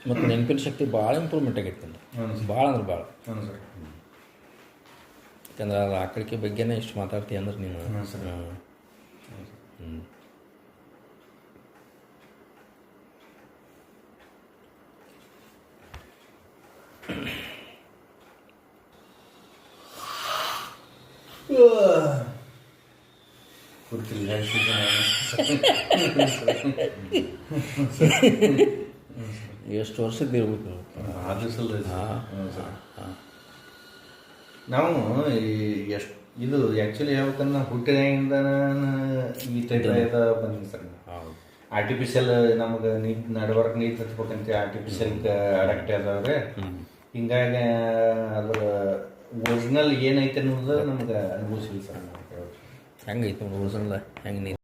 ಮತ್ತು ನೆನಪಿನ ಶಕ್ತಿ ಭಾಳ ಇಂಪ್ರೂವ್ಮೆಂಟ್ ಆಗೈತೆ ಅಂದ್ರೆ ಭಾಳ ಅಂದ್ರೆ ಭಾಳ. ಯಾಕಂದ್ರೆ ಅದು ಆಕಳಿಕೆ ಬಗ್ಗೆನೇ ಇಷ್ಟು ಮಾತಾಡ್ತೀಯ ಅಂದ್ರೆ ನೀನು. ಎಷ್ಟು ವರ್ಷದ್ದು ಇರ್ಬೇಕು ನಾವು ಎಷ್ಟು ಇದು ಆ್ಯಕ್ಚುಲಿ ಹೇಳ್ಬೇಕಂದ್ರೆ ಹುಟ್ಟಿದಾಗಿಂದ ಈ ಟೈಪ್ ಬಂದಿನಿ ಸರ್. ಆರ್ಟಿಫಿಷಿಯಲ್ ನಮ್ಗೆ ನಡ್ವರ್ಕ್ ನೀರು ಹಚ್ಬೇಕಂತ ಆರ್ಟಿಫಿಷಿಯಲ್ಗೆ ಅಡಕ್ಟ್ ಅದಾವ್ರೆ. ಹಿಂಗಾಗಿ ಅದ್ರ ಒರಿಜಿನಲ್ ಏನೈತೆ ಅನ್ನೋದು ನಮ್ಗೆ ಅನುಭವಿಸಿಲ್ಲ ಸರ್. ಹೆಂಗೈತೆ ಒರಿಜಿನಲ್ ಹೆಂಗೆ ನೀರು